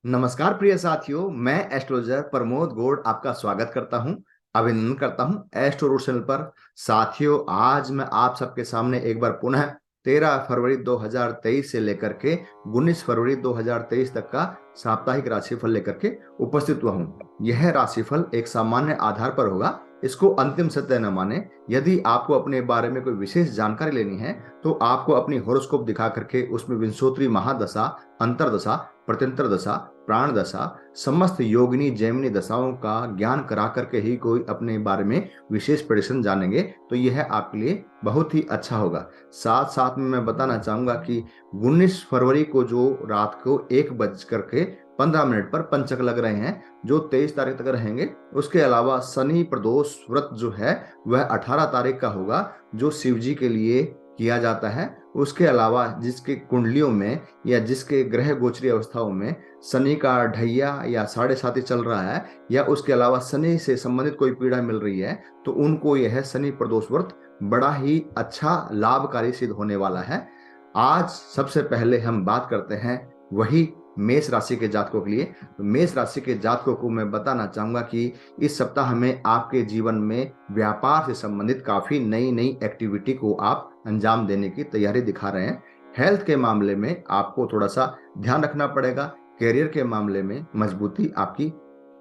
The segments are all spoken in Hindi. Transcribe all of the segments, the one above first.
नमस्कार प्रिय साथियों, मैं एस्ट्रोलॉजर प्रमोद गौड़ आपका स्वागत करता हूं, अभिनंदन करता हूं एस्ट्रो चैनल पर। साथियों, आज मैं आप सबके सामने एक बार पुनः 13 फरवरी 2023 से लेकर के 19 फरवरी 2023 तक का साप्ताहिक राशिफल लेकर के उपस्थित हुआ हूं। यह राशिफल एक सामान्य आधार पर होगा, इसको अंतिम सत्य न माने। यदि आपको अपने बारे में कोई विशेष जानकारी लेनी है तो आपको अपनी हॉरोस्कोप दिखा करके उसमें विंशोत्तरी महादशा, अंतरदशा, प्रत्यंतर दशा, प्राण दशा, समस्त योगिनी जैमिनी दशाओं का ज्ञान करा करके ही कोई अपने बारे में विशेष प्रेडिक्शन जानेंगे तो यह आपके लिए बहुत ही अच्छा होगा। साथ साथ में मैं बताना चाहूंगा कि 19 फरवरी को जो रात को 1:15 पर पंचक लग रहे हैं, जो 23 तारीख तक रहेंगे। उसके अलावा शनि प्रदोष व्रत जो है वह 18 तारीख का होगा, जो शिव जी के लिए किया जाता है। उसके अलावा जिसके कुंडलियों में या जिसके ग्रह गोचरी अवस्थाओं में शनि का ढैया या साढ़े साथी चल रहा है, या उसके अलावा शनि से संबंधित कोई पीड़ा मिल रही है, तो उनको यह शनि प्रदोष व्रत बड़ा ही अच्छा लाभकारी सिद्ध होने वाला है। आज सबसे पहले हम बात करते हैं वही मेष राशि के जातकों के लिए। तो मेष राशि के जातकों को मैं बताना चाहूंगा कि इस सप्ताह में आपके जीवन में व्यापार से संबंधित काफी नई नई एक्टिविटी को आप अंजाम देने की तैयारी दिखा रहे हैं। हेल्थ के मामले में आपको थोड़ा सा ध्यान रखना पड़ेगा। करियर के मामले में मजबूती आपकी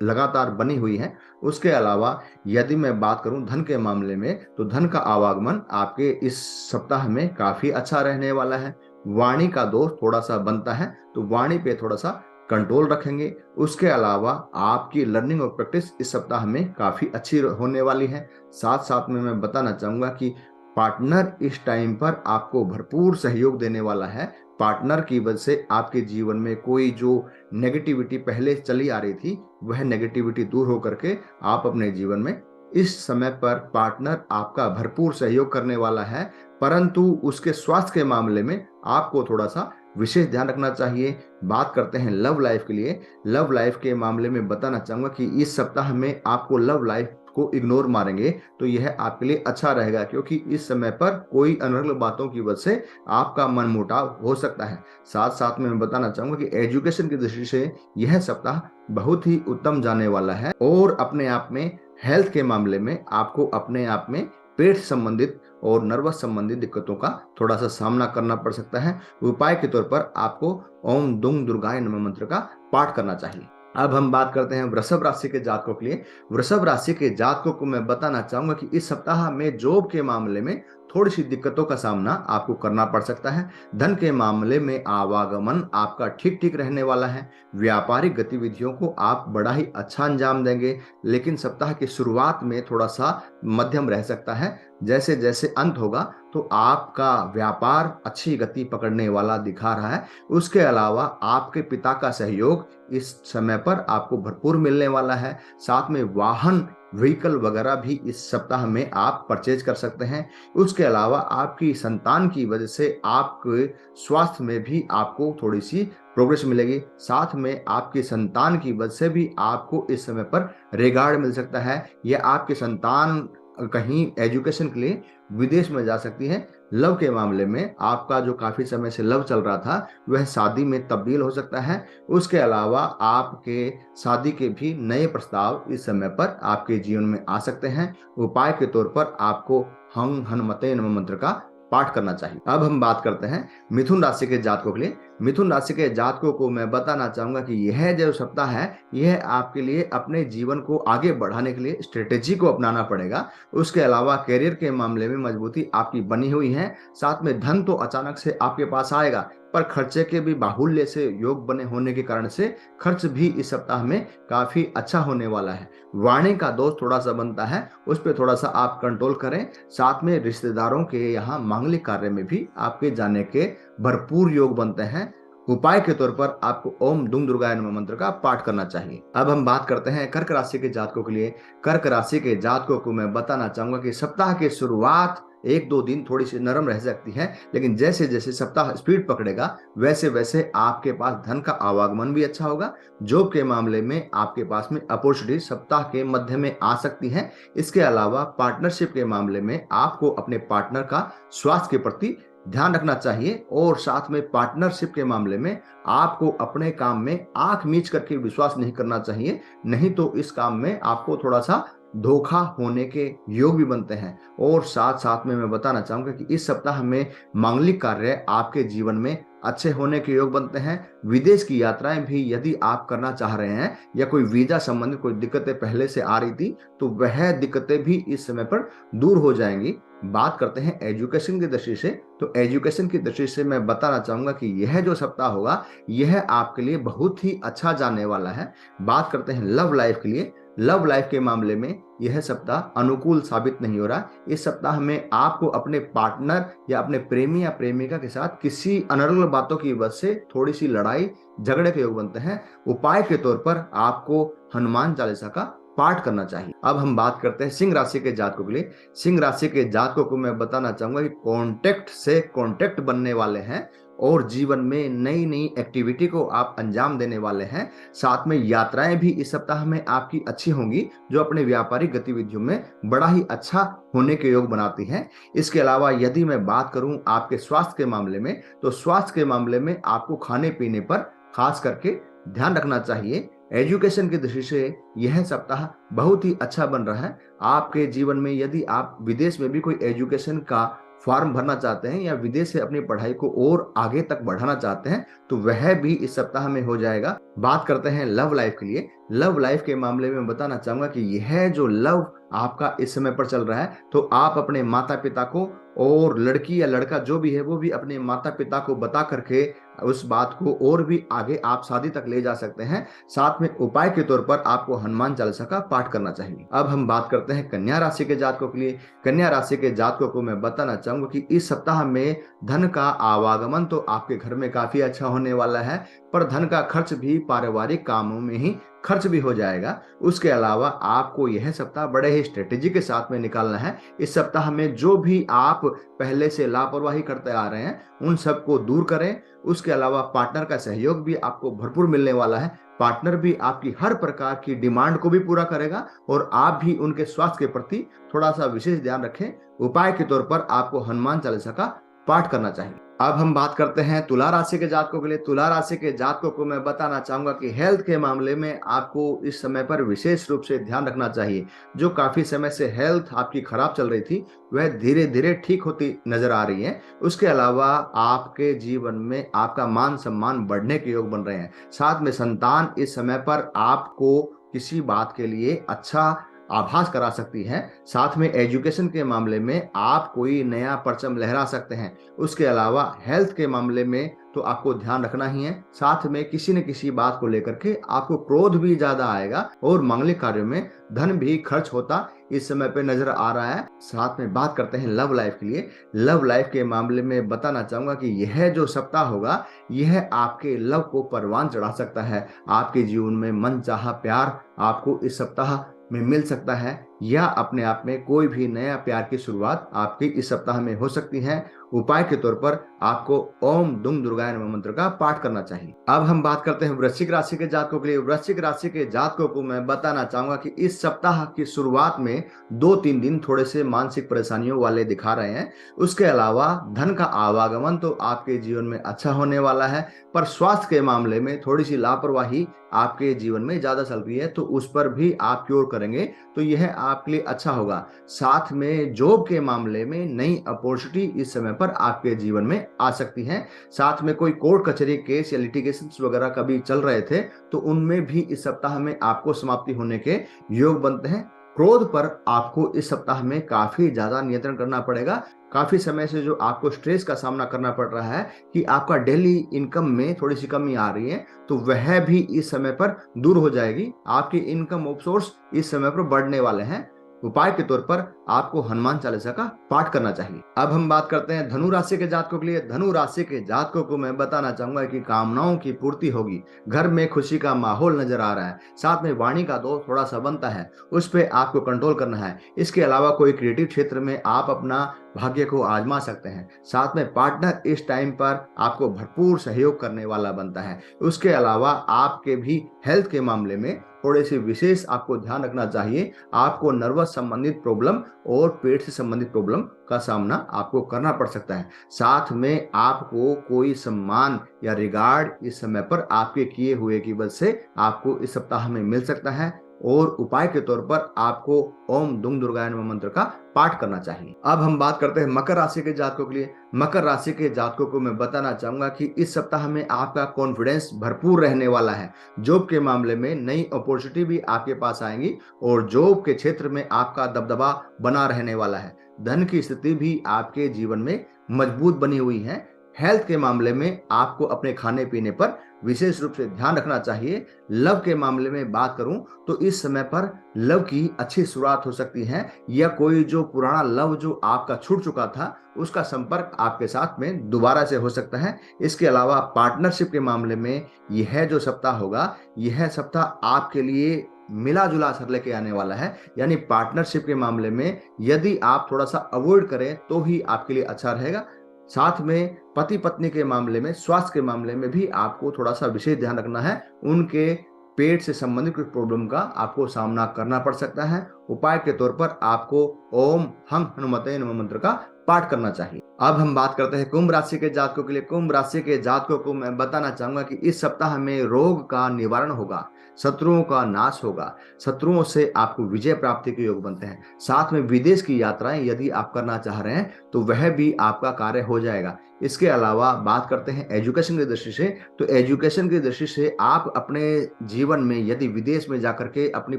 लगातार बनी हुई है। उसके अलावा यदि मैं बात करूं धन के मामले में, तो धन का आवागमन आपके इस सप्ताह में काफी अच्छा रहने वाला है। वाणी का दोष थोड़ा सा बनता है, तो वाणी पे थोड़ा सा कंट्रोल रखेंगे। उसके अलावा आपकी लर्निंग और प्रैक्टिस इस सप्ताह में काफी अच्छी होने वाली है। साथ साथ में मैं बताना चाहूंगा कि पार्टनर इस टाइम पर आपको भरपूर सहयोग देने वाला है। पार्टनर की वजह से आपके जीवन में कोई जो नेगेटिविटी पहले चली आ रही थी, वह नेगेटिविटी दूर होकर के आप अपने जीवन में इस समय पर पार्टनर आपका भरपूर सहयोग करने वाला है। परंतु उसके स्वास्थ्य के मामले में आपको थोड़ा सा विशेष ध्यान रखना चाहिए। बात करते हैं लव लाइफ के लिए। लव लाइफ के मामले में बताना चाहूंगा कि इस सप्ताह में आपको लव लाइफ को इग्नोर मारेंगे तो यह आपके लिए अच्छा रहेगा, क्योंकि इस समय पर कोई अनर्गल बातों की वजह से आपका मन मुटाव हो सकता है। साथ साथ में मैं बताना चाहूंगा कि एजुकेशन की दृष्टि से यह सप्ताह बहुत ही उत्तम जाने वाला है। और अपने आप में हेल्थ के मामले में आपको अपने आप में पेट संबंधित और नर्वस संबंधित दिक्कतों का थोड़ा सा सामना करना पड़ सकता है। उपाय के तौर पर आपको ओम दुंग दुर्गाय नमः मंत्र का पाठ करना चाहिए। अब हम बात करते हैं वृषभ राशि के जातकों के लिए। वृषभ राशि के जातकों को मैं बताना चाहूंगा कि इस सप्ताह में जॉब के मामले में थोड़ी सी दिक्कतों का सामना आपको करना पड़ सकता है। धन के मामले में आवागमन आपका ठीक ठीक रहने वाला है। व्यापारिक गतिविधियों को आप बड़ा ही अच्छा अंजाम देंगे, लेकिन सप्ताह की शुरुआत में थोड़ा सा मध्यम रह सकता है। जैसे जैसे अंत होगा तो आपका व्यापार अच्छी गति पकड़ने वाला दिखा रहा है। उसके अलावा आपके पिता का सहयोग इस समय पर आपको भरपूर मिलने वाला है। साथ में वाहन व्हीकल वगैरह भी इस सप्ताह में आप परचेज कर सकते हैं। उसके अलावा आपकी संतान की वजह से आपके स्वास्थ्य में भी आपको थोड़ी सी प्रोग्रेस मिलेगी। साथ में आपकी संतान की वजह से भी आपको इस समय पर रिगार्ड मिल सकता है, या आपकी संतान कहीं एजुकेशन के लिए विदेश में जा सकती है। लव के मामले में आपका जो काफी समय से लव चल रहा था वह शादी में तब्दील हो सकता है। उसके अलावा आपके शादी के भी नए प्रस्ताव इस समय पर आपके जीवन में आ सकते हैं। उपाय के तौर पर आपको हंग हनुमते नमः मंत्र का पाठ करना चाहिए। अब हम बात करते हैं मिथुन राशि के जातकों के लिए। मिथुन राशि के जातकों को मैं बताना चाहूंगा कि यह जो सप्ताह है, यह आपके लिए अपने जीवन को आगे बढ़ाने के लिए स्ट्रेटेजी को अपनाना पड़ेगा। उसके अलावा करियर के मामले में मजबूती आपकी बनी हुई है। साथ में धन तो अचानक से आपके पास आएगा, पर खर्चे के भी बाहुल्य से योग बने होने के कारण से खर्च भी इस सप्ताह में काफी अच्छा होने वाला है। वाणी का दोष थोड़ा सा बनता है, उस पर थोड़ा सा आप कंट्रोल करें। साथ में रिश्तेदारों के यहाँ मांगलिक कार्य में भी आपके जाने के भरपूर योग बनते हैं। उपाय के तौर पर आपको ओम दुम दुर्गाय नमः मंत्र का पाठ करना चाहिए। अब हम बात करते हैं कर्क राशि के जातकों के लिए। कर्क राशि के जातकों को मैं बताना चाहूंगा कि सप्ताह की शुरुआत 1-2 दिन थोड़ी सी नरम रह सकती है, लेकिन जैसे जैसे सप्ताह स्पीड पकड़ेगा वैसे वैसे आपके पास धन का आवागमन भी अच्छा होगा। जॉब के मामले में आपके पास में अपॉर्चुनिटी सप्ताह के मध्य में आ सकती है। इसके अलावा पार्टनरशिप के मामले में आपको अपने पार्टनर का स्वास्थ्य के प्रति ध्यान रखना चाहिए। और साथ में पार्टनरशिप के मामले में आपको अपने काम में आंख मीच करके विश्वास नहीं करना चाहिए, नहीं तो इस काम में आपको थोड़ा सा धोखा होने के योग भी बनते हैं। और साथ साथ में मैं बताना चाहूंगा कि इस सप्ताह में मांगलिक कार्य आपके जीवन में अच्छे होने के योग बनते हैं। विदेश की यात्राएं भी यदि आप करना चाह रहे हैं या कोई वीजा संबंधित कोई दिक्कतें पहले से आ रही थी तो वह दिक्कतें भी इस समय पर दूर हो जाएंगी। बात करते हैं एजुकेशन की दृष्टि से, तो एजुकेशन की दृष्टि से मैं बताना चाहूंगा कि यह जो सप्ताह होगा यह आपके लिए बहुत ही अच्छा जाने वाला है। बात करते हैं लव लाइफ के लिए, लव लाइफ के मामले में यह सप्ताह अनुकूल साबित नहीं हो रहा। इस सप्ताह में आपको अपने पार्टनर या अपने प्रेमी या प्रेमिका के साथ किसी अनर्गल बातों की वजह से थोड़ी सी लड़ाई झगड़े के योग बनते हैं। उपाय के तौर पर आपको हनुमान चालीसा का पाठ करना चाहिए। अब हम बात करते हैं सिंह राशि के जातकों के लिए। सिंह राशि के जातकों को मैं बताना चाहूंगा कि कॉन्टेक्ट से कॉन्टेक्ट बनने वाले हैं और जीवन में नई नई एक्टिविटी को आप अंजाम देने वाले हैं। साथ में यात्राएं भी इस सप्ताह में आपकी अच्छी होंगी, जो अपने व्यापारिक गतिविधियों में बड़ा ही अच्छा होने के योग बनाती हैं। इसके अलावा यदि मैं बात करूं आपके स्वास्थ्य के मामले में, तो स्वास्थ्य के मामले में आपको खाने पीने पर खास करके ध्यान रखना चाहिए। एजुकेशन की दृष्टि से यह सप्ताह बहुत ही अच्छा बन रहा है। आपके जीवन में यदि आप विदेश में भी कोई एजुकेशन का फॉर्म भरना चाहते हैं या विदेश से अपनी पढ़ाई को और आगे तक बढ़ाना चाहते हैं तो वह भी इस सप्ताह में हो जाएगा। बात करते हैं लव लाइफ के लिए। लव लाइफ के मामले में बताना चाहूंगा कि यह जो लव आपका इस समय पर चल रहा है, तो आप अपने माता पिता को, और लड़की या लड़का जो भी है वो भी अपने माता पिता को बता करके उस बात को और भी आगे आप शादी तक ले जा सकते हैं। साथ में उपाय के तौर पर आपको हनुमान चालीसा का पाठ करना चाहिए। अब हम बात करते हैं कन्या राशि के जातकों के लिए। कन्या राशि के जातकों को मैं बताना चाहूंगा कि इस सप्ताह में धन का आवागमन तो आपके घर में काफी अच्छा होने वाला है, पर धन का खर्च भी पारिवारिक कामों में ही खर्च भी हो जाएगा। उसके अलावा आपको यह सप्ताह बड़े ही स्ट्रेटेजी के साथ में निकालना है। इस सप्ताह में जो भी आप पहले से लापरवाही करते आ रहे हैं उन सबको दूर करें। उसके अलावा पार्टनर का सहयोग भी आपको भरपूर मिलने वाला है। पार्टनर भी आपकी हर प्रकार की डिमांड को भी पूरा करेगा और आप भी उनके स्वास्थ्य के प्रति थोड़ा सा विशेष ध्यान रखें। उपाय के तौर पर आपको हनुमान चालीसा का पाठ करना चाहिए। अब हम बात करते हैं तुला राशि के जातकों के लिए। तुला राशि के जातकों को मैं बताना चाहूंगा कि हेल्थ के मामले में आपको इस समय पर विशेष रूप से ध्यान रखना चाहिए। जो काफी समय से हेल्थ आपकी खराब चल रही थी वह धीरे धीरे ठीक होती नजर आ रही है। उसके अलावा आपके जीवन में आपका मान सम्मान बढ़ने के योग बन रहे हैं। साथ में संतान इस समय पर आपको किसी बात के लिए अच्छा आभास करा सकती है। साथ में एजुकेशन के मामले में आप कोई नया परचम लहरा सकते हैं। उसके अलावा हेल्थ के मामले में तो आपको ध्यान रखना ही है। साथ में किसी न किसी बात को लेकर के आपको क्रोध भी ज्यादा आएगा और मांगलिक कार्यों में धन भी खर्च होता इस समय पे नजर आ रहा है। साथ में बात करते हैं लव लाइफ के लिए। लव लाइफ के मामले में बताना चाहूंगा कि यह जो सप्ताह होगा यह आपके लव को परवान चढ़ा सकता है। आपके जीवन में मनचाहा प्यार आपको इस सप्ताह में मिल सकता है, या अपने आप में कोई भी नया प्यार की शुरुआत आपकी इस सप्ताह में हो सकती है। उपाय के तौर पर आपको ओम दुम दुर्गाय नमः मंत्र का पाठ करना चाहिए। अब हम बात करते हैं वृश्चिक राशि के जातकों के लिए। वृश्चिक राशि के जातकों को मैं बताना चाहूंगा कि इस सप्ताह की शुरुआत में 2-3 दिन थोड़े से मानसिक परेशानियों वाले दिखा रहे हैं। उसके अलावा धन का आवागमन तो आपके जीवन में अच्छा होने वाला है, पर स्वास्थ्य के मामले में थोड़ी सी लापरवाही आपके जीवन में ज्यादा चल रही है, तो उस पर भी आप क्योर करेंगे तो यह आपके लिए अच्छा होगा। साथ में जॉब के मामले में नई अपॉर्चुनिटी इस समय पर आपके जीवन में आ सकती है। साथ में कोई कोर्ट कचहरी केस या लिटिगेशन वगैरह कभी चल रहे थे तो उनमें भी इस सप्ताह में आपको समाप्ति होने के योग बनते हैं। क्रोध पर आपको इस सप्ताह में काफी ज्यादा नियंत्रण करना पड़ेगा। काफी समय से जो आपको स्ट्रेस का सामना करना पड़ रहा है कि आपका डेली इनकम में थोड़ी सी कमी आ रही है, तो वह भी इस समय पर दूर हो जाएगी। आपकी इनकम सोर्स इस समय पर बढ़ने वाले हैं। उपाय के तौर पर आपको हनुमान चालीसा का पाठ करना चाहिए। अब हम बात करते हैं धनु राशि के जातकों के लिए। धनु राशि के जातकों को मैं बताना चाहूंगा कि कामनाओं की पूर्ति होगी। घर में खुशी का माहौल नजर आ रहा है। साथ में वाणी का दोष थोड़ा सा बनता है, उस पर आपको कंट्रोल करना है। इसके अलावा कोई क्रिएटिव क्षेत्र में आप अपना भाग्य को आजमा सकते हैं। साथ में पार्टनर इस टाइम पर आपको भरपूर सहयोग करने वाला बनता है। उसके अलावा आपके भी हेल्थ के मामले में थोड़ी सी विशेष आपको ध्यान रखना चाहिए। आपको नर्वस संबंधित प्रॉब्लम और पेट से संबंधित प्रॉब्लम का सामना आपको करना पड़ सकता है। साथ में आपको कोई सम्मान या रिगार्ड इस समय पर आपके किए हुए की वजह से आपको इस सप्ताह में मिल सकता है। और उपाय के तौर पर आपको ओम दुंग दुर्गाय नमः मंत्र का पाठ करना चाहिए। अब हम बात करते हैं मकर राशि के जातकों के लिए। मकर राशि के जातकों को मैं बताना चाहूंगा कि इस सप्ताह में आपका कॉन्फिडेंस भरपूर रहने वाला है। जॉब के मामले में नई अपॉर्चुनिटी भी आपके पास आएंगी और जॉब के क्षेत्र में आपका दबदबा बना रहने वाला है। धन की स्थिति भी आपके जीवन में मजबूत बनी हुई है। हेल्थ के मामले में आपको अपने खाने पीने पर विशेष रूप से ध्यान रखना चाहिए। लव के मामले में बात करूं तो इस समय पर लव की अच्छी शुरुआत हो सकती है, या कोई जो पुराना लव जो आपका छूट चुका था उसका संपर्क आपके साथ में दोबारा से हो सकता है। इसके अलावा पार्टनरशिप के मामले में यह जो सप्ताह होगा, यह सप्ताह आपके लिए मिला जुला असर लेके आने वाला है। यानी पार्टनरशिप के मामले में यदि आप थोड़ा सा अवॉइड करें तो ही आपके लिए अच्छा रहेगा। साथ में पति पत्नी के मामले में, स्वास्थ्य के मामले में भी आपको थोड़ा सा विशेष ध्यान रखना है। उनके पेट से संबंधित कुछ प्रॉब्लम का आपको सामना करना पड़ सकता है। उपाय के तौर पर आपको ओम हंग हनुमते नमः मंत्र का पाठ करना चाहिए। अब हम बात करते हैं कुंभ राशि के जातकों के लिए। कुंभ राशि के जातकों को मैं बताना चाहूंगा कि इस सप्ताह में रोग का निवारण होगा, शत्रुओं का नाश होगा, शत्रुओं से आपको विजय प्राप्ति के योग बनते हैं। साथ में विदेश की यात्राएं यदि आप करना चाह रहे हैं तो वह भी आपका कार्य हो जाएगा। इसके अलावा बात करते हैं एजुकेशन की दृष्टि से, तो एजुकेशन की दृष्टि से आप अपने जीवन में यदि विदेश में जाकर के अपनी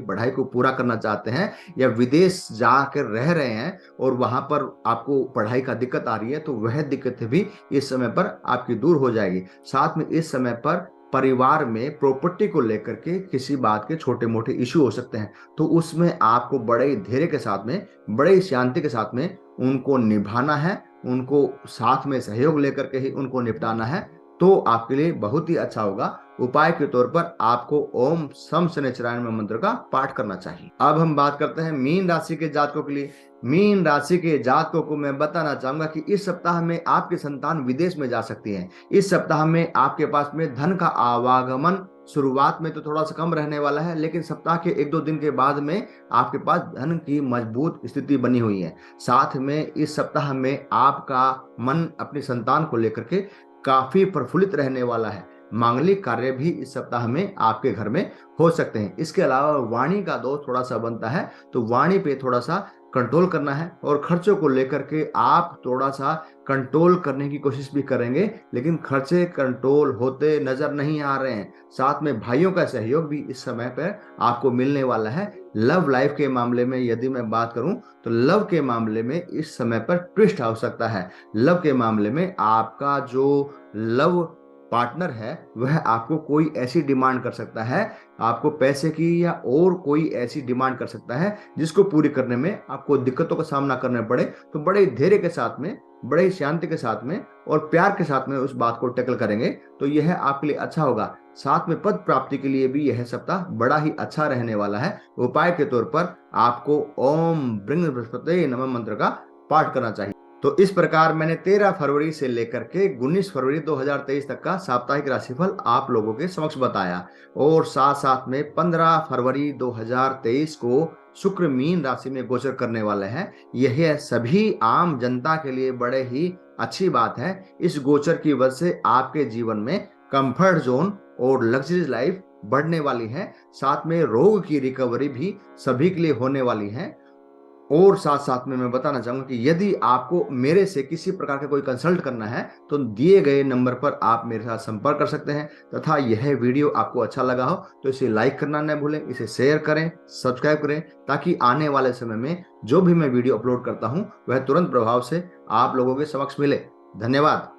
पढ़ाई को पूरा करना चाहते हैं या विदेश जाकर रह रहे हैं और वहां पर आपको पढ़ाई का दिक्कत आ रही है, तो वह दिक्कतें भी इस समय पर आपकी दूर हो जाएगी। साथ में इस समय पर परिवार में प्रॉपर्टी को लेकर के किसी बात के छोटे मोटे इश्यू हो सकते हैं, तो उसमें आपको बड़े धैर्य के साथ में, बड़े शांति के साथ में उनको निभाना है, उनको साथ में सहयोग लेकर के ही उनको निपटाना है, तो आपके लिए बहुत ही अच्छा होगा। उपाय के तौर पर आपको ओम सम शनिचराय नमः मंत्र का पाठ करना चाहिए। अब हम बात करते हैं मीन राशि के जातकों के लिए। मीन राशि के जातकों को मैं बताना चाहूंगा कि इस सप्ताह में आपकी संतान विदेश में जा सकती है। इस सप्ताह में आपके पास में धन का आवागमन शुरुआत में तो थोड़ा सा कम रहने वाला है, लेकिन सप्ताह के 1-2 दिन के बाद में आपके पास धन की मजबूत स्थिति बनी हुई है। साथ में इस सप्ताह में आपका मन अपनी संतान को लेकर के काफी प्रफुल्लित रहने वाला है। मांगलिक कार्य भी इस सप्ताह में आपके घर में हो सकते हैं। इसके अलावा वाणी का दोष थोड़ा सा बनता है, तो वाणी पे थोड़ा सा कंट्रोल करना है और खर्चों को लेकर के आप थोड़ा सा कंट्रोल करने की कोशिश भी करेंगे, लेकिन खर्चे कंट्रोल होते नजर नहीं आ रहे हैं। साथ में भाइयों का सहयोग भी इस समय पर आपको मिलने वाला है। लव लाइफ के मामले में यदि मैं बात करूं तो लव के मामले में इस समय पर ट्विस्ट हो सकता है। लव के मामले में आपका जो लव पार्टनर है वह आपको कोई ऐसी डिमांड कर सकता है, आपको पैसे की या और कोई ऐसी डिमांड कर सकता है जिसको पूरी करने में आपको दिक्कतों का सामना करना पड़े। तो बड़े धैर्य के साथ में, बड़े शांति के साथ में और प्यार के साथ में उस बात को टैकल करेंगे तो यह आपके लिए अच्छा होगा। साथ में पद प्राप्ति के लिए भी यह सप्ताह बड़ा ही अच्छा रहने वाला है। उपाय के तौर पर आपको ओम ब्रह्म बृहस्पति नमः मंत्र का पाठ करना चाहिए। तो इस प्रकार मैंने 13 फरवरी से लेकर के 19 फरवरी 2023 तक का साप्ताहिक राशिफल आप लोगों के समक्ष बताया, और साथ साथ में 15 फरवरी 2023 को शुक्र मीन राशि में गोचर करने वाले हैं। यह सभी आम जनता के लिए बड़े ही अच्छी बात है। इस गोचर की वजह से आपके जीवन में कंफर्ट जोन और लग्जरी लाइफ बढ़ने वाली है। साथ में रोग की रिकवरी भी सभी के लिए होने वाली है। और साथ साथ में मैं बताना चाहूंगा कि यदि आपको मेरे से किसी प्रकार का कोई कंसल्ट करना है तो दिए गए नंबर पर आप मेरे साथ संपर्क कर सकते हैं। तथा यह वीडियो आपको अच्छा लगा हो तो इसे लाइक करना न भूलें, इसे शेयर करें, सब्सक्राइब करें, ताकि आने वाले समय में जो भी मैं वीडियो अपलोड करता हूं वह तुरंत प्रभाव से आप लोगों के समक्ष मिले। धन्यवाद।